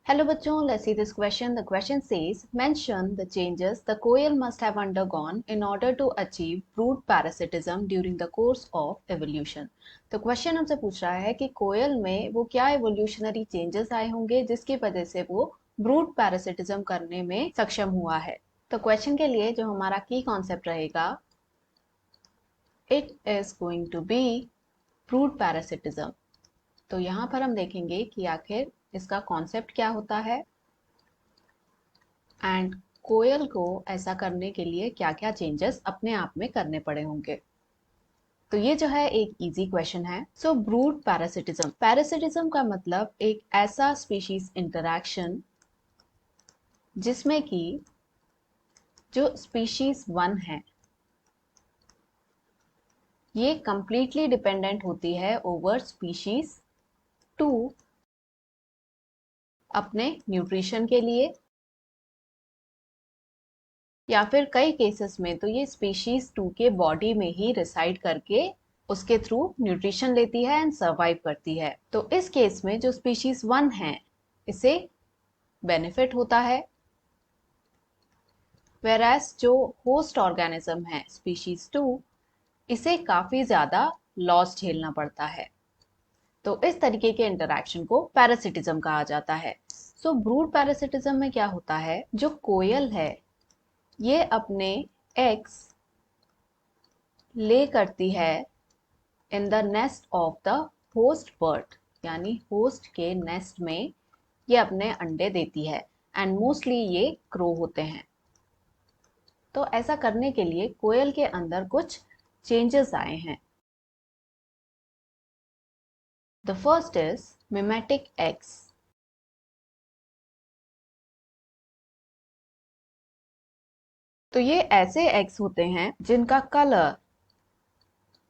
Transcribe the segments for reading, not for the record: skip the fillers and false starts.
Hello बच्चों, let's see this question. The question says, mention the changes the koel must have undergone in order to achieve brood parasitism during the course of evolution. तो question हमसे पूछ रहा है कि कोयल में वो क्या एवोल्यूशनरी चेंजेस आए होंगे जिसकी वजह से वो ब्रूड पैरासिटिज्म करने में सक्षम हुआ है। तो क्वेश्चन के लिए जो हमारा की कॉन्सेप्ट रहेगा, it is going to be brood parasitism. तो यहाँ पर हम देखेंगे कि आखिर इसका कॉन्सेप्ट क्या होता है एंड कोयल को ऐसा करने के लिए क्या क्या चेंजेस अपने आप में करने पड़े होंगे। तो ये जो है एक इजी क्वेश्चन है। सो ब्रूड पैरासिटिज्म, पैरासिटिज्म का मतलब एक ऐसा स्पीशीज इंटरैक्शन जिसमें कि जो स्पीशीज वन है ये कंप्लीटली डिपेंडेंट होती है ओवर स्पीशीज टू अपने न्यूट्रिशन के लिए, या फिर कई केसेस में तो ये स्पीशीज टू के बॉडी में ही रिसाइड करके उसके थ्रू न्यूट्रिशन लेती है एंड सर्वाइव करती है। तो इस केस में जो स्पीशीज वन है इसे बेनिफिट होता है, वेरास जो होस्ट ऑर्गेनिज्म है स्पीशीज टू इसे काफी ज्यादा लॉस झेलना पड़ता है। तो इस तरीके के इंटरैक्शन को पैरासिटिज्म कहा जाता है। सो ब्रूड पैरासिटिज्म में क्या होता है, जो कोयल है ये अपने एग्स ले करती है in the nest of the host bird, यानी होस्ट के नेस्ट में ये अपने अंडे देती है एंड मोस्टली ये क्रो होते हैं। तो ऐसा करने के लिए कोयल के अंदर कुछ चेंजेस आए हैं। The first is mimetic eggs. तो ये ऐसे एग्स होते हैं जिनका कलर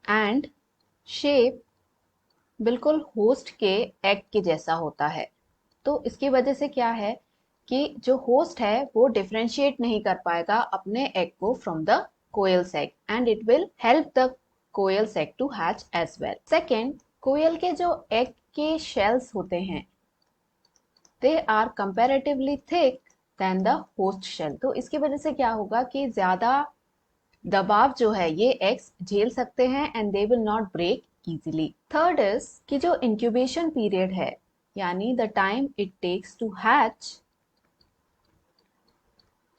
एंड शेप बिल्कुल होस्ट के एग के जैसा होता है। तो इसकी वजह से क्या है कि जो होस्ट है वो डिफरेंशिएट नहीं कर पाएगा अपने एग को from the koel's egg and it will help the koel's egg to hatch as well. Second, कोयल के जो एग के शेल्स होते हैं they are comparatively thick than the host shell. तो इसकी वजह से क्या होगा कि ज्यादा दबाव जो है ये एग्स झेल सकते हैं and they will not break easily. Third is कि जो इंक्यूबेशन पीरियड है यानी the time it takes to hatch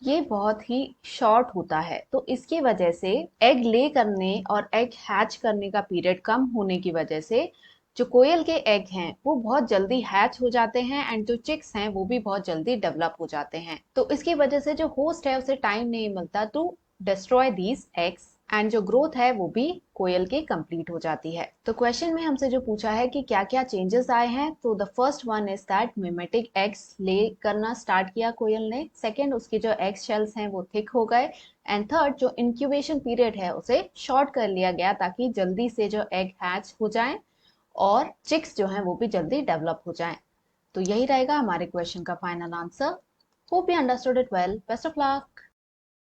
ये बहुत ही शॉर्ट होता है। तो इसकी वजह से एग ले करने और एग हैच करने का पीरियड कम होने की वजह से जो कोयल के एग हैं वो बहुत जल्दी हैच हो जाते हैं एंड जो चिक्स हैं वो भी बहुत जल्दी डेवलप हो जाते हैं। तो इसकी वजह से जो होस्ट है उसे टाइम नहीं मिलता to destroy these eggs and जो ग्रोथ है वो भी कोयल की कंप्लीट हो जाती है। तो क्वेश्चन में हमसे जो पूछा है कि क्या क्या चेंजेस आए हैं, तो the first one is that mimetic eggs lay करना स्टार्ट किया कोयल ने। सेकेंड, उसके जो एग शेल्स हैं वो थिक हो गए एंड थर्ड, जो इंक्यूबेशन पीरियड है उसे शॉर्ट कर लिया गया ताकि जल्दी से जो एग हैच हो जाए और चिक्स जो हैं वो भी जल्दी डेवलप हो जाएं। तो यही रहेगा हमारे क्वेश्चन का final answer. Hope you understood it well. Best of luck.